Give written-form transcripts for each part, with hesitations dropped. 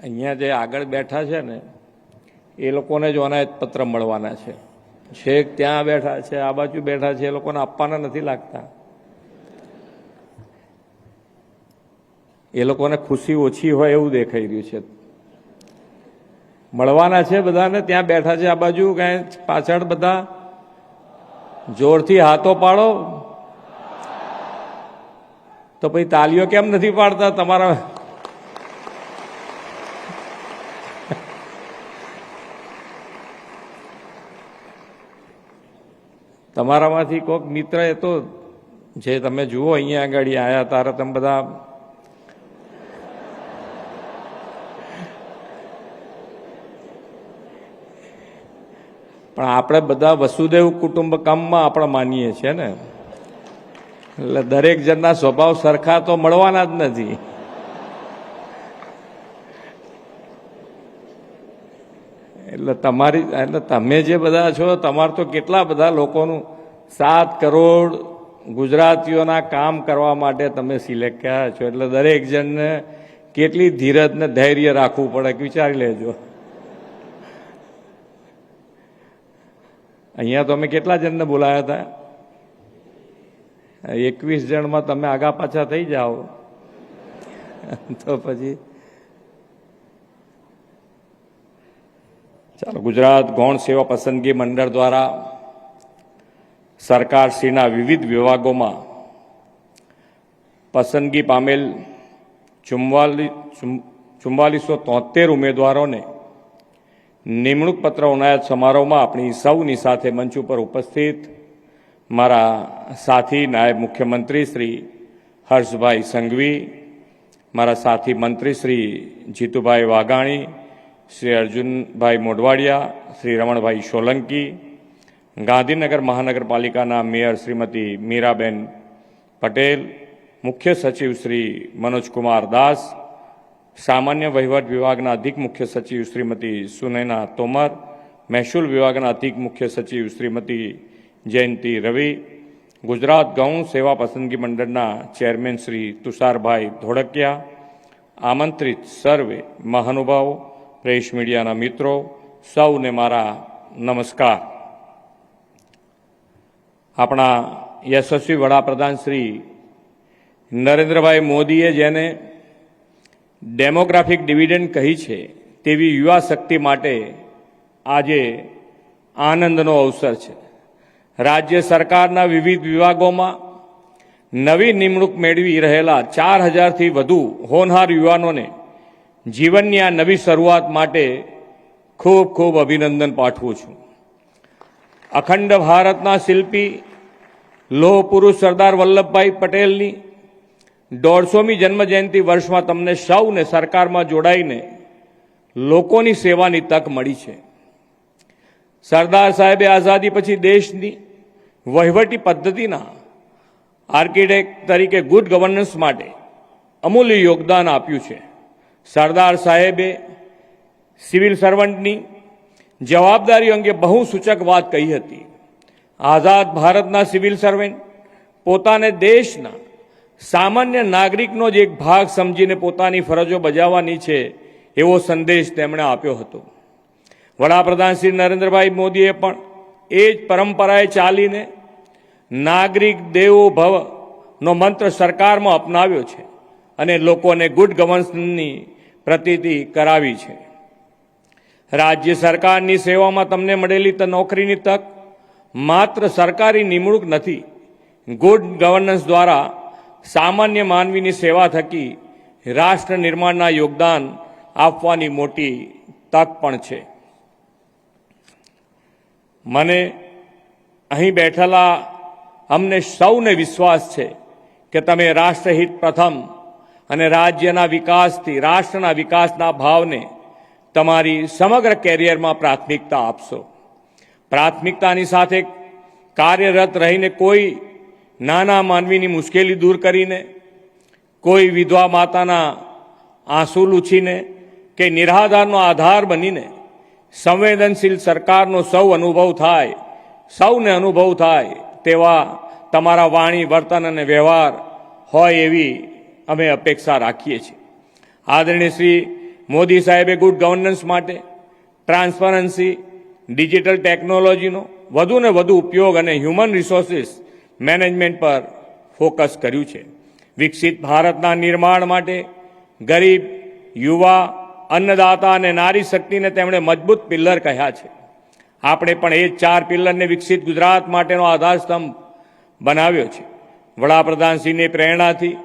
અહીંયા જે આગળ બેઠા છે ને એ લોકોને જ અનાયત પત્ર મળવાના છે. છેક ત્યાં બેઠા છે, આ બાજુ બેઠા છે, એ લોકોને આપવાના નથી લાગતા. એ લોકોને ખુશી ઓછી હોય એવું દેખાઈ રહ્યું છે. મળવાના છે બધાને. ત્યાં બેઠા છે આ બાજુ, કાંઈ પાછળ બધા જોરથી હાથો પાડો. તો પછી તાલીઓ કેમ નથી પાડતા તમારા? તમારામાંથી કોઈક મિત્ર એ તો જે તમે જુઓ અહીંયા આગળ આવ્યા તારે તમે બધા પણ આપણે બધા વસુદેવ કુટુંબકમમાં આપણે માનીએ છીએ ને, એટલે દરેક જણના સ્વભાવ સરખા તો મળવાના જ નથી. એટલે તમે જે બધા છો, તમારે તો કેટલા બધા લોકોનું 7 કરોડ ગુજરાતીઓના કામ કરવા માટે તમે સિલેક્ટ કર્યા છો. એટલે દરેક જણને કેટલી ધીરજ ને ધૈર્ય રાખવું પડે વિચારી લેજો. અહીંયા તો અમે કેટલા જણને બોલાયા હતા? 21 જણમાં તમે આગા પાછા થઈ જાઓ તો પછી ચાલો. ગુજરાત ગૌણ સેવા પસંદગી મંડળ દ્વારા સરકારશ્રીના વિવિધ વિભાગોમાં પસંદગી પામેલ 4473 ઉમેદવારોને નિમણૂક પત્ર એનાયત સમારોહમાં આપણી સૌની સાથે મંચ ઉપર ઉપસ્થિત મારા સાથી નાયબ મુખ્યમંત્રી શ્રી હર્ષભાઈ સંઘવી, મારા સાથી મંત્રી શ્રી જીતુભાઈ વાઘાણી, શ્રી અર્જુનભાઈ મોઢવાડિયા, શ્રી રમણભાઈ સોલંકી, ગાંધીનગર મહાનગરપાલિકાના મેયર શ્રીમતી મીરાબેન પટેલ, મુખ્ય સચિવ શ્રી મનોજકુમાર દાસ, સામાન્ય વહીવટ વિભાગના અધિક મુખ્ય સચિવ શ્રીમતી સુનૈના તોમર, મહેસૂલ વિભાગના અધિક મુખ્ય સચિવ શ્રીમતી જયંતી રવિ, ગુજરાત ગૌણ સેવા પસંદગી મંડળના ચેરમેન શ્રી તુષારભાઈ ધોળકિયા, આમંત્રિત સર્વે મહાનુભાવો, પ્રેસ મીડિયાના મિત્રો, સૌને મારા નમસ્કાર. આપણા યશસ્વી વડાપ્રધાન શ્રી નરેન્દ્રભાઈ મોદીએ જેને ડેમોગ્રાફિક ડિવિડન્ડ કહી છે તેવી યુવા શક્તિ માટે આજે આનંદનો અવસર છે. રાજ્ય સરકારના વિવિધ વિભાગોમાં નવી નિમણૂક મેળવી રહેલા 4000થી વધુ હોનહાર યુવાનોને જીવનની આ નવી શરૂઆત માટે ખૂબ ખૂબ અભિનંદન પાઠવું છું. અખંડ ભારતના શિલ્પી લોહ પુરુષ સરદાર વલ્લભભાઈ પટેલની 150મી જન્મજયંતિ વર્ષમાં તમને સૌને સરકારમાં જોડાઈને લોકોની સેવાની તક મળી છે. સરદાર સાહેબે આઝાદી પછી દેશની વહીવટી પદ્ધતિના આર્કિટેક્ટ તરીકે ગુડ ગવર્નન્સ માટે અમૂલ્ય યોગદાન આપ્યું છે. સરદાર સાહેબે સિવિલ સર્વન્ટની જવાબદારી અંગે બહુ સૂચક વાત કહી હતી. આઝાદ ભારતના સિવિલ સર્વન્ટ પોતાને દેશના સામાન્ય નાગરિકનો જ એક ભાગ સમજીને પોતાની ફરજો બજાવવાની છે એવો સંદેશ તેમણે આપ્યો હતો. વડાપ્રધાન શ્રી નરેન્દ્રભાઈ મોદીએ પણ એ જ પરંપરાએ ચાલીને નાગરિક દેવો ભવનો મંત્ર સરકારમાં અપનાવ્યો છે અને લોકોને ગુડ ગવર્નન્સની પ્રતીતિ કરાવી છે. રાજ્ય સરકારની સેવામાં તમને મળેલી નોકરીની તક માત્ર સરકારી નિમણૂક નથી, ગુડ ગવર્નન્સ દ્વારા સામાન્ય માનવીની સેવા થકી રાષ્ટ્ર નિર્માણના યોગદાન આપવાની મોટી તક પણ છે. મને અહીં બેઠેલા અમને સૌને વિશ્વાસ છે કે તમે રાષ્ટ્રહિત પ્રથમ અને રાજ્યના વિકાસથી રાષ્ટ્રના વિકાસના ભાવને તમારી સમગ્ર કેરિયરમાં પ્રાથમિકતા આપશો. પ્રાથમિકતાની સાથે કાર્યરત રહીને કોઈ નાના માનવીની મુશ્કેલી દૂર કરીને, કોઈ વિધવા માતાના આંસુ લૂછીને કે નિરાધારનો આધાર બનીને સંવેદનશીલ સરકારનો સૌને અનુભવ થાય તેવા તમારા વાણી, વર્તન અને વ્યવહાર હોય એવી અમે અપેક્ષા રાખીએ છીએ. આદરણીય શ્રી મોદી સાહેબે ગુડ ગવર્નન્સ માટે ટ્રાન્સપરન્સી, ડિજિટલ ટેકનોલોજીનો વધુને વધુ ઉપયોગ અને હ્યુમન રિસોર્સિસ મેનેજમેન્ટ પર ફોકસ કર્યું છે. વિકસિત ભારતના નિર્માણ માટે ગરીબ, યુવા, અન્નદાતા અને નારી શક્તિને તેમણે મજબૂત પિલ્લર કહ્યા છે. આપણે પણ એ 4 પિલ્લરને વિકસિત ગુજરાત માટેનો આધારસ્તંભ બનાવ્યો છે. વડાપ્રધાનશ્રીની પ્રેરણાથી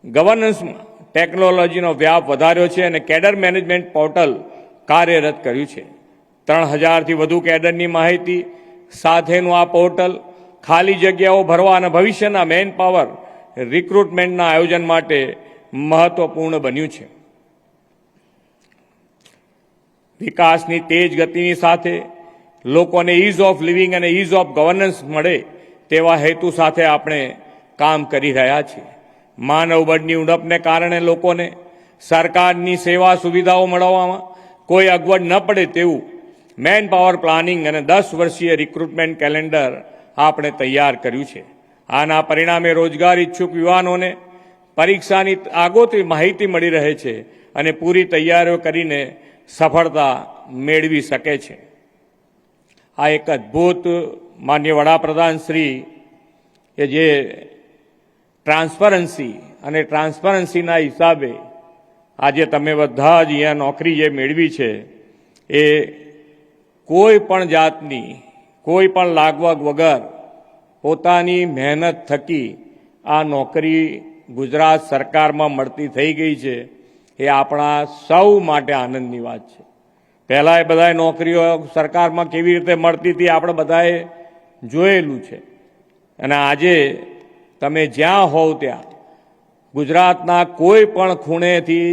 ગવર્નન્સમાં ટેકનોલોજીનો વ્યાપ વધાર્યો છે અને કેડર મેનેજમેન્ટ પોર્ટલ કાર્યરત કર્યું છે. 3000થી વધુ કેડરની માહિતી સાથેનું આ પોર્ટલ ખાલી જગ્યાઓ ભરવા અને ભવિષ્યના મેન પાવર રિક્રુટમેન્ટના આયોજન માટે મહત્વપૂર્ણ બન્યું છે. વિકાસની તેજ ગતિની સાથે લોકોને ઇઝ ઓફ લિવિંગ અને ઇઝ ઓફ ગવર્નન્સ મળે તેવા હેતુ સાથે આપણે કામ કરી રહ્યા છીએ. માનવ બળની ઉણપને કારણે લોકોને સરકારની સેવા સુવિધાઓ મળવામાં કોઈ અગવડ ન પડે તેવું મેન પાવર પ્લાનિંગ અને 10 વર્ષીય રિક્રુટમેન્ટ કેલેન્ડર આપણે તૈયાર કર્યું છે. આના પરિણામે રોજગાર ઇચ્છુક યુવાનોને પરીક્ષાની આગોતરી માહિતી મળી રહે છે અને પૂરી તૈયારીઓ કરીને સફળતા મેળવી શકે છે. આ એક અદ્ભુત માન્ય વડાપ્રધાન શ્રી કે જે ટ્રાન્સપરન્સીના હિસાબે આજે તમે બધા જ અહીંયા નોકરી જે મેળવી છે એ કોઈ પણ જાતની કોઈ પણ લાગવગ વગર પોતાની મહેનત થકી આ નોકરી ગુજરાત સરકારમાં મળતી થઈ ગઈ છે. એ આપણા સૌ માટે આનંદની વાત છે. પહેલાં એ બધાએ નોકરીઓ સરકારમાં કેવી રીતે મળતી હતી આપણે બધાએ જોયેલું છે અને આજે તમે જ્યાં હોવ ત્યાં ગુજરાતના કોઈ પણ ખૂણેથી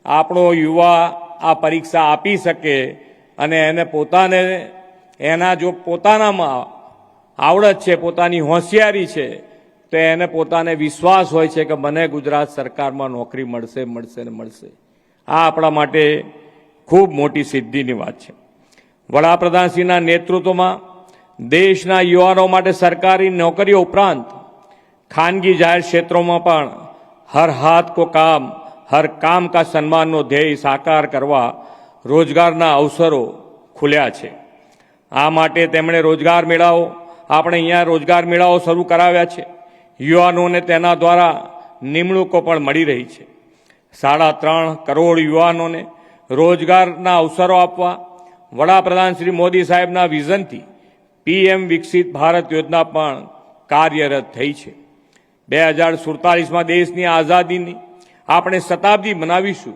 આપણો યુવા આ પરીક્ષા આપી શકે અને એને પોતાને એના જો પોતાનામાં આવડત છે, પોતાની હોશિયારી છે તો એને પોતાને વિશ્વાસ હોય છે કે મને ગુજરાત સરકારમાં નોકરી મળશે ને મળશે. આ આપણા માટે ખૂબ મોટી સિદ્ધિની વાત છે. વડાપ્રધાનશ્રીના નેતૃત્વમાં દેશના યુવાનો માટે સરકારી નોકરીઓ ઉપરાંત ખાનગી જાહેર ક્ષેત્રોમાં પણ હર હાથ કો કામ હર કામ કા સન્માનનો ધ્યેય સાકાર કરવા રોજગારના અવસરો ખુલ્યા છે. આ માટે તેમણે રોજગાર મેળાઓ આપણે અહીંયા રોજગાર મેળાઓ શરૂ કરાવ્યા છે. યુવાનોને તેના દ્વારા નિમણૂકો પણ મળી રહી છે. 3.5 કરોડ યુવાનોને રોજગારના અવસરો આપવા વડાપ્રધાન શ્રી મોદી સાહેબના વિઝનથી PM વિકસિત ભારત યોજના પણ કાર્યરત થઈ છે. 2047માં દેશની આઝાદીની આપણે શતાબ્દી મનાવીશું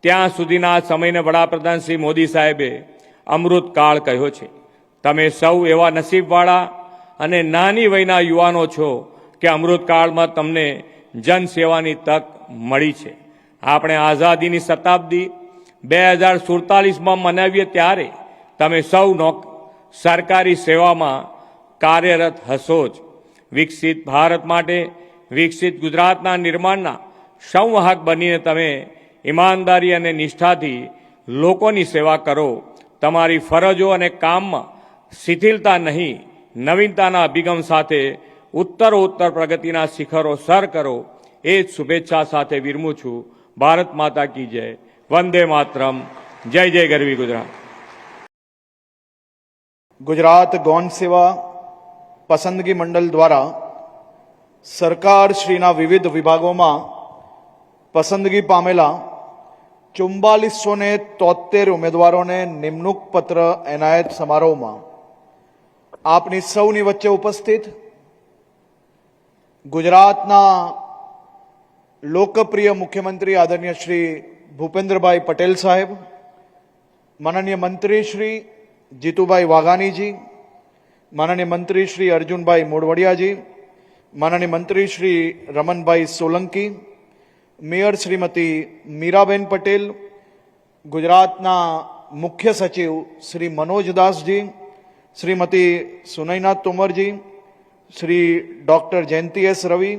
ત્યાં સુધીના આ સમયને વડાપ્રધાન શ્રી મોદી સાહેબે અમૃતકાળ કહ્યો છે. તમે સૌ એવા નસીબવાળા અને નાની વયના યુવાનો છો કે અમૃતકાળમાં તમને જનસેવાની તક મળી છે. આપણે આઝાદીની શતાબ્દી 2047માં મનાવીએ ત્યારે તમે સૌ સરકારી સેવામાં કાર્યરત હશો જ. વિકસિત ભારત માટે વિકસિત ગુજરાતના નિર્માણના સંવાહક બનીને તમે ઈમાનદારી અને નિષ્ઠાથી લોકોની સેવા કરો. તમારી ફરજો અને કામમાં શિથિલતા નહીં, નવીનતાના અભિગમ સાથે ઉત્તરોત્તર પ્રગતિના શિખરો સર કરો. એ જ શુભેચ્છા સાથે વિરમું છું. ભારત માતા કી જય. વંદે માતરમ. જય જય ગરવી ગુજરાત. ગુજરાત ગૌણ સેવા પસંદગી મંડળ દ્વારા સરકાર શ્રીના વિવિધ વિભાગોમાં પસંદગી પામેલા 4473 ઉમેદવારોને નિમણૂક પત્ર એનાયત સમારોહમાં આપની સૌની વચ્ચે ઉપસ્થિત ગુજરાતના લોકપ્રિય મુખ્યમંત્રી આદરણીય શ્રી ભૂપેન્દ્રભાઈ પટેલ સાહેબ, માનનીય મંત્રી શ્રી જીતુભાઈ વાઘાણીજી, માનનીય મંત્રી શ્રી અર્જુનભાઈ મોઢવાડિયાજી, માનનીય મંત્રી શ્રી રમનભાઈ સોલંકી, મેયર શ્રીમતી મીરાબેન પટેલ, ગુજરાતના મુખ્ય સચિવ શ્રી મનોજદાસજી, શ્રીમતી સુનૈના તોમરજી, શ્રી ડૉક્ટર જયંતિ એસ રવિ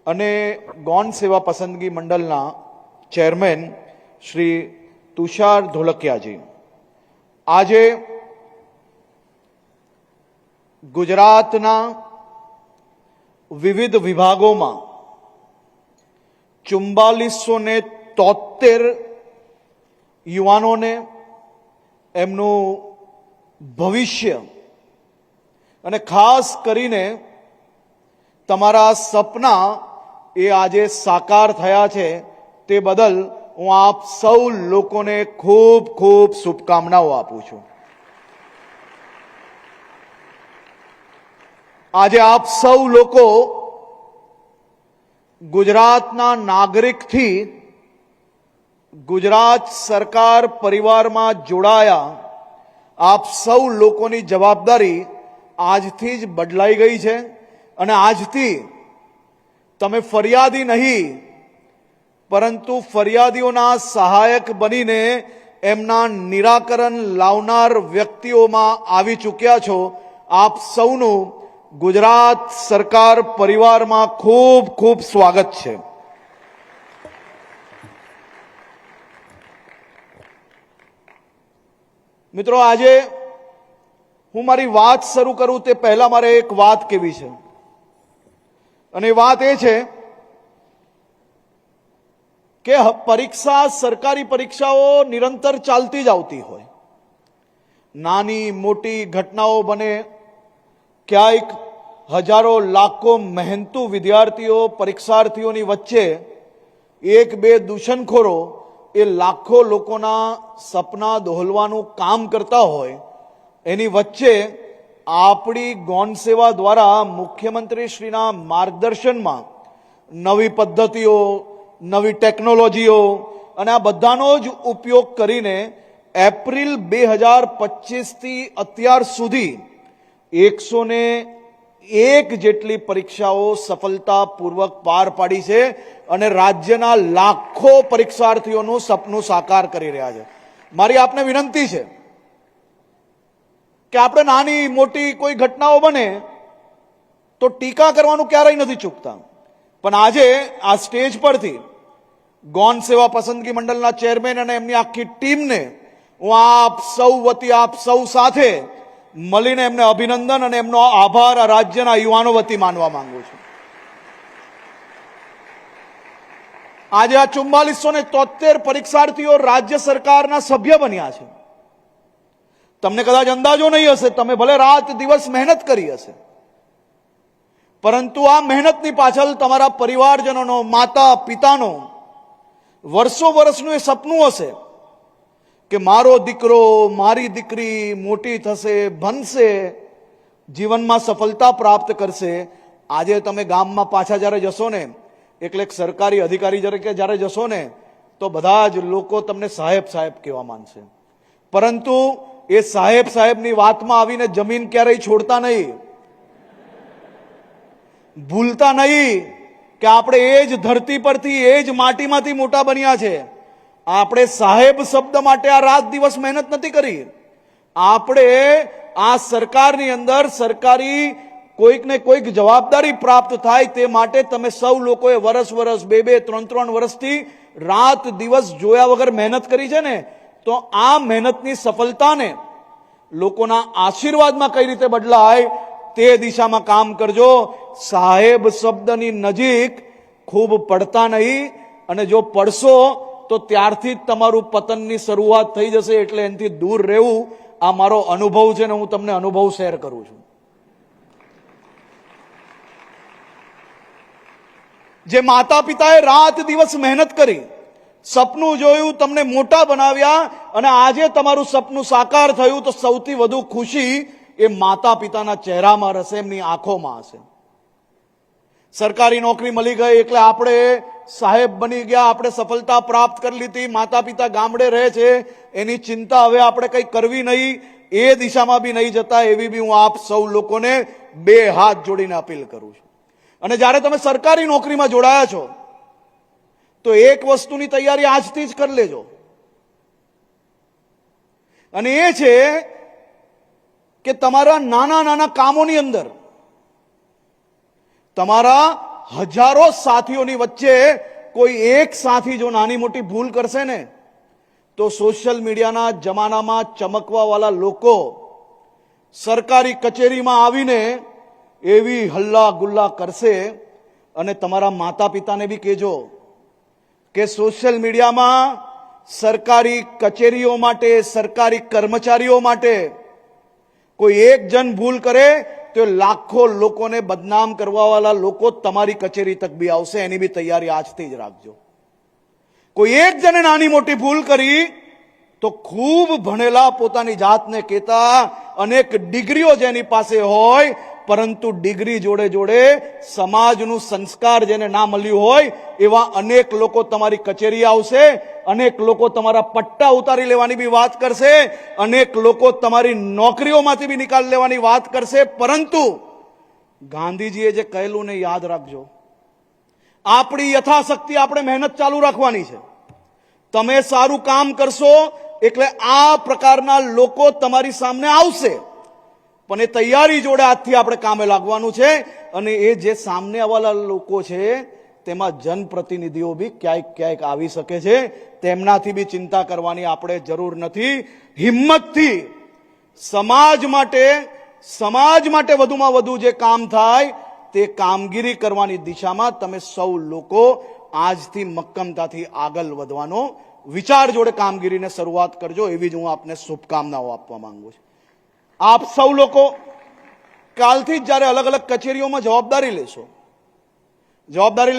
અને ગૌણ સેવા પસંદગી મંડળના ચેરમેન શ્રી તુષાર ધોલકિયાજી. આજે ગુજરાતના વિવિધ વિભાગોમાં 4473 યુવાનોને એમનું ભવિષ્ય અને ખાસ કરીને તમારા સપના એ આજે સાકાર થયા છે તે બદલ હું આપ સૌ લોકોને ખૂબ ખૂબ શુભકામનાઓ આપું છું. આજે આપ સૌ લોકો ગુજરાતના નાગરિકથી ગુજરાત સરકાર પરિવારમાં જોડાયા. આપ સૌ લોકોની જવાબદારી આજથી જ બદલાઈ ગઈ છે અને આજથી તમે ફરિયાદી નહીં પરંતુ ફરિયાદીઓના સહાયક બનીને એમના નિરાકરણ લાવનાર વ્યક્તિઓમાં આવી ચૂક્યા છો. આપ સૌનું ગુજરાત સરકાર પરિવારમાં ખૂબ ખૂબ સ્વાગત છે. મિત્રો, આજે હું મારી વાત શરૂ કરું તે પહેલા મારે એક વાત કહેવી છે અને એ વાત એ છે કે પરીક્ષા, સરકારી પરીક્ષાઓ નિરંતર ચાલતી જ આવતી હોય. નાની મોટી ઘટનાઓ બને, ક્યાંક હજારો લાખો મહેનતુ વિદ્યાર્થીઓ, પરીક્ષાર્થીઓની વચ્ચે એક બે દૂષણખોરો એ લાખો લોકોના સપના દોહલવાનું કામ કરતા હોય, એની વચ્ચે આપણી ગૌણ સેવા દ્વારા મુખ્યમંત્રીશ્રીના માર્ગદર્શનમાં નવી પદ્ધતિઓ, નવી ટેકનોલોજીઓ અને આ બધાનો જ ઉપયોગ કરીને એપ્રિલ 2025થી અત્યાર સુધી 101 જેટલી પરીક્ષાઓ સફળતાપૂર્વક પાર પાડી છે અને રાજ્યના લાખો પરીક્ષાર્થીઓનું સપનું સાકાર કરી રહ્યા છે. મારી આપને વિનંતી છે કે આપણે નાની મોટી કોઈ ઘટનાઓ બને તો ટીકા કરવાનું ક્યારેય નથી ચૂકતા, પણ આજે આ સ્ટેજ પરથી ગૌણ સેવા પસંદગી મંડળના ચેરમેન અને એમની આખી ટીમને હું આપ સૌ વતી, આપ સૌ સાથે મળીને એમને અભિનંદન અને એમનો આભાર આ રાજ્યના યુવાનો વતી માનવા માંગુ છું. આજે આ 4473 પરીક્ષાર્થીઓ રાજ્ય સરકારના સભ્ય બન્યા છે. તમને કદાચ અંદાજો નહીં હશે, તમે ભલે રાત દિવસ મહેનત કરી હશે, પરંતુ આ મહેનતની પાછળ તમારા પરિવારજનોનો, માતા પિતાનો વર્ષો વર્ષનું એ સપનું હશે કે મારો દીકરો, મારી દીકરી મોટી થશે, ભણશે, જીવનમાં સફળતા પ્રાપ્ત કરશે. આજે તમે ગામમાં પાછા જ્યારે જશો ને, એટલે એક સરકારી અધિકારી જ્યારે જશો ને, તો બધા જ લોકો તમને સાહેબ સાહેબ કહેવા માંડશે, પરંતુ એ સાહેબ સાહેબની વાતમાં આવીને જમીન ક્યારેય છોડતા નહીં, ભૂલતા નહીં કે આપણે એ જ ધરતી પરથી, એ જ માટીમાંથી મોટા બન્યા છે. આપણે સાહેબ શબ્દ માટે આ રાત દિવસ મહેનત નથી કરી. આપણે આ સરકારની અંદર સરકારી કોઈક ને કોઈક જવાબદારી પ્રાપ્ત થાય તે માટે તમે સૌ લોકોએ વર્ષ 2-2, 3-3 વર્ષથી રાત દિવસ જોયા વગર મહેનત કરી છે ને, તો આ મહેનતની સફળતાને લોકોના આશીર્વાદમાં કઈ રીતે બદલાય તે દિશામાં કામ કરજો. સાહેબ શબ્દની નજીક ખૂબ પડતા નહીં, અને જો પડશો તો ત્યારથી જ તમારું પતનની શરૂઆત થઈ જશે. એટલે એનાથી દૂર રહેવું આ મારો અનુભવ છે ને હું તમને અનુભવ શેર કરું છું. જે માતા પિતાએ રાત દિવસ મહેનત કરી, સપનું જોયું, તમને મોટા બનાવ્યા અને આજે તમારું સપનું સાકાર થયું, તો સૌથી વધુ ખુશી એ માતા પિતાના ચહેરામાં રહેશે, એમની આંખોમાં હશે. સરકારી નોકરી મળી ગઈ એટલે આપણે સાહેબ બની ગયા, આપણે સફળતા પ્રાપ્ત કરી લીધી, માતા પિતા ગામડે રહે છે, એની ચિંતા હવે આપણે કંઈ કરવી નહીં, એ દિશામાં બી નહીં જતા, એવી બી હું આપ સૌ લોકોને બે હાથ જોડીને અપીલ કરું છું. અને જ્યારે તમે સરકારી નોકરીમાં જોડાયા છો તો એક વસ્તુની તૈયારી આજથી જ કરી લેજો, અને એ છે કે તમારા નાના નાના કામોની અંદર તમારા હજારો સાથીઓની વચ્ચે કોઈ એક સાથી જો નાની મોટી ભૂલ કરશે ને, તો સોશિયલ મીડિયાના જમાનામાં ચમકવા વાળા લોકો સરકારી કચેરીમાં આવીને એવી હલ્લા ગુલ્લા કરશે. અને તમારા માતા પિતાને બી કહેજો કે સોશિયલ મીડિયામાં સરકારી કચેરીઓ માટે, સરકારી કર્મચારીઓ માટે કોઈ એક જણ ભૂલ કરે તો લાખો લોકોને બદનામ કરવાવાળા લોકો તમારી કચેરી તક બી આવશે, એની બી તૈયારી આજથી જ રાખજો. કોઈ એક જણે નાની મોટી ભૂલ કરી તો ખૂબ ભણેલા, પોતાની જાતને કહેતા અનેક ડિગ્રીઓ જેની પાસે હોય, પરંતુ ડિગ્રી જોડે જોડે સમાજનું સંસ્કાર જેને ના મળ્યું હોય એવા અનેક લોકો તમારી કચેરી આવશે. અનેક લોકો તમારા પટ્ટા ઉતારી લેવાની બી વાત કરશે, અનેક લોકો તમારી નોકરીઓમાંથી બી નિકાલ લેવાની વાત કરશે. પરંતુ ગાંધીજીએ જે કહેલું ને યાદ રાખજો, આપણી યથાશક્તિ આપણે મહેનત ચાલુ રાખવાની છે. તમે સારું કામ કરશો એટલે આ પ્રકારના લોકો તમારી સામે આવશે, પણ એ તૈયારી જોડે આજથી આપણે કામે લાગવાનું છે. અને એ જે સામને આવવાના લોકો છે તેમાં જનપ્રતિનિધિઓ બી ક્યાંક ક્યાંક આવી શકે છે, તેમનાથી બી ચિંતા કરવાની આપણે જરૂર નથી. હિંમતથી સમાજ માટે વધુમાં વધુ જે કામ થાય તે કામગીરી કરવાની દિશામાં તમે સૌ લોકો આજથી મક્કમતાથી આગળ વધવાનો વિચાર જોડે કામગીરીને શરૂઆત કરજો, એવી જ હું આપને શુભકામનાઓ આપવા માંગુ છું. આપ સૌ લોકો કાલથી જ જ્યારે અલગ અલગ કચેરીઓમાં જવાબદારી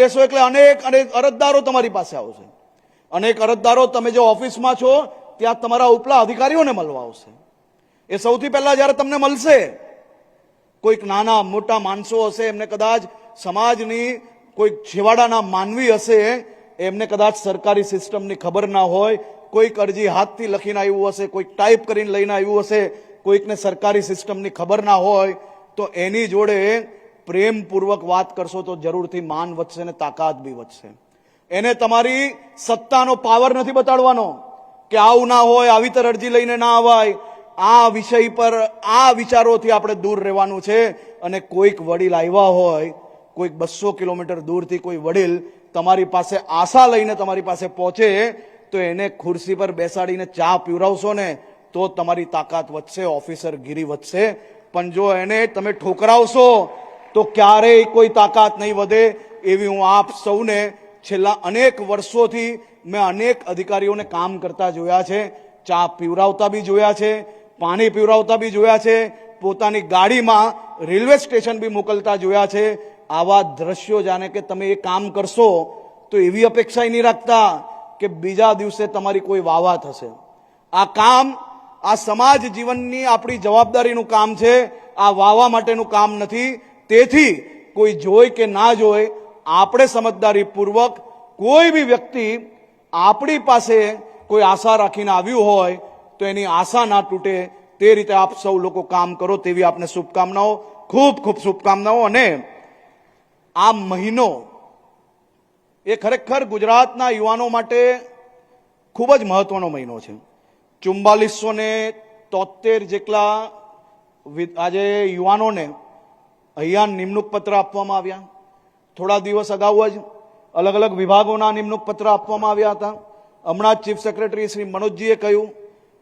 લેશો એટલે અનેક અરજદારો તમારી પાસે આવશે. અનેક અરજદારો તમે જે ઓફિસમાં છો ત્યાં તમારા ઉપલા અધિકારીઓને મળવા આવશે. એ સૌથી પહેલા જ્યારે તમને મળશે, કોઈક નાના મોટા માણસો હશે, એમને કદાચ સમાજની કોઈક છેવાડાના માનવી હશે, એમને કદાચ સરકારી સિસ્ટમની ખબર ના હોય, કોઈક અરજી હાથથી લખીને આવ્યું હશે, કોઈક ટાઈપ કરીને લઈને આવ્યું હશે, કોઈકને સરકારી સિસ્ટમની ખબર ના હોય, તો એની જોડે પ્રેમપૂર્વક વાત કરશો તો જરૂરથી માન વધશે અને તાકાત બી વધશે. એને તમારી સત્તાનો પાવર નથી બતાડવાનો કે આવું ના હોય, આવી તર અરજી લઈને ના આવાય. આ વિષય પર આ વિચારોથી આપણે દૂર રહેવાનું છે. અને કોઈક વડીલ આવ્યા હોય, કોઈક 200 કિલોમીટર દૂરથી કોઈ વડીલ તમારી પાસે આશા લઈને તમારી પાસે પહોંચે, તો એને ખુરશી પર બેસાડીને ચા પીવડાવશો ને તો તમારી તાકાત વધશે, ઓફિસરગીરી વધશે. પણ જો એને તમે ઠોકરાવશો તો ક્યારેય કોઈ તાકાત નહીં વધે. એવી હું આપ સૌને છેલ્લા અનેક વર્ષોથી મેં અનેક અધિકારીઓને કામ કરતા જોયા છે, ચા પીવડાવતા બી જોયા છે, પાણી પીવડાવતા બી જોયા છે, પોતાની ગાડીમાં રેલવે સ્ટેશન બી મોકલતા જોયા છે. આવા દ્રશ્યો જાણે કે તમે એ કામ કરશો તો એવી અપેક્ષા નહીં રાખતા કે બીજા દિવસે તમારી કોઈ વાવા થશે. આ કામ આ સમાજ જીવનની આપણી જવાબદારીનું કામ છે, આ વાવા માટેનું કામ નથી. તેથી કોઈ જોઈ કે ના જોઈ, આપણે સમજદારીપૂર્વક કોઈ બી વ્યક્તિ આપણી પાસે કોઈ આશા રાખીને આવ્યું હોય તો એની આશા ના તૂટે તે રીતે આપ સૌ લોકો કામ કરો, તેવી આપને શુભકામનાઓ, ખૂબ ખૂબ શુભકામનાઓ. અને આ મહિનો એ ખરેખર ગુજરાતના યુવાનો માટે ખૂબ જ મહત્વનો મહિનો છે. 4473 જેટલા આજે યુવાનોને અહીંયા નિમણૂક પત્ર આપવામાં આવ્યા. થોડા દિવસ અગાઉ જ અલગ અલગ વિભાગોના નિમણૂક પત્ર આપવામાં આવ્યા હતા. હમણાં જ ચીફ સેક્રેટરી શ્રી મનોજજીએ કહ્યું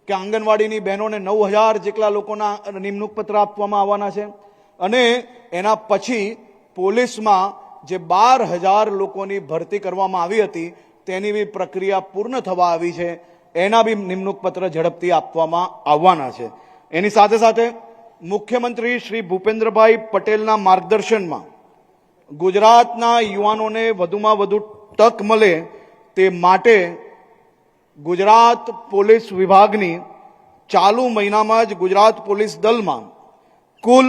કે આંગણવાડીની બહેનોને 9000 જેટલા લોકોના નિમણૂક પત્ર આપવામાં આવવાના છે. અને એના પછી પોલીસમાં જે 12000 લોકોની ભરતી કરવામાં આવી હતી તેની બી પ્રક્રિયા પૂર્ણ થવા આવી છે. એના બી નિમણૂક પત્ર ઝડપથી આપવામાં આવવાના છે. એની સાથે સાથે મુખ્યમંત્રી શ્રી ભૂપેન્દ્રભાઈ પટેલના માર્ગદર્શનમાં ગુજરાતના યુવાનોને વધુમાં વધુ તક મળે તે માટે ગુજરાત પોલીસ વિભાગની ચાલુ મહિનામાં જ ગુજરાત પોલીસ દળમાં કુલ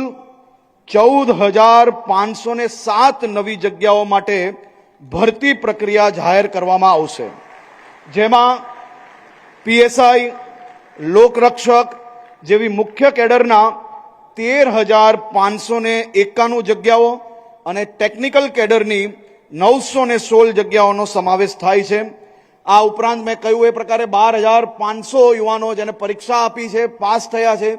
14507 નવી જગ્યાઓ માટે ભરતી પ્રક્રિયા જાહેર કરવામાં આવશે. જેમાં પીએસઆઈ, લોકરક્ષક જેવી મુખ્ય કેડરના 13591 જગ્યાઓ અને ટેકનિકલ કેડરની 916 જગ્યાઓનો સમાવેશ થાય છે. આ ઉપરાંત મેં કહ્યું એ પ્રકારે 12500 યુવાનો જેને પરીક્ષા આપી છે, પાસ થયા છે,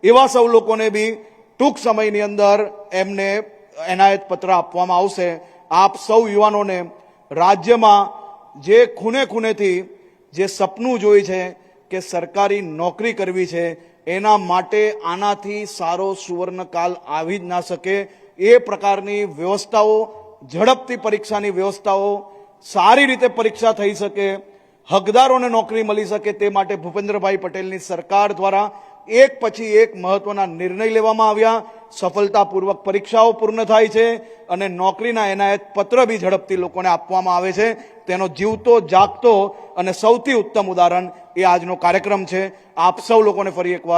એવા સૌ લોકોને બી ટૂંક સમયની અંદર એમને એનાયત પત્ર આપવામાં આવશે. આપ સૌ યુવાનોને રાજ્યમાં જે ખૂણે ખૂણેથી જે સપનું જોઈ છે કે સરકારી નોકરી કરવી છે, એના માટે આનાથી સારો સુવર્ણકાલ આવી જ ના શકે. એ પ્રકારની વ્યવસ્થાઓ, ઝડપથી પરીક્ષાની વ્યવસ્થાઓ, સારી રીતે પરીક્ષા થઈ શકે, હકદારોને નોકરી મળી શકે તે માટે ભૂપેન્દ્રભાઈ પટેલની સરકાર દ્વારા એક પછી એક મહત્વના નિર્ણય લેવામાં આવ્યા. સફળતાપૂર્વક પરીક્ષાઓ પૂર્ણ થાય છે અને નોકરીના એનાયત પત્ર બી ઝડપથી લોકોને આપવામાં આવે છે. તેનો જીવતો જાગતો અને સૌથી ઉત્તમ ઉદાહરણ એ આજનો કાર્યક્રમ છે. આપ સૌ લોકોને ફરી એકવાર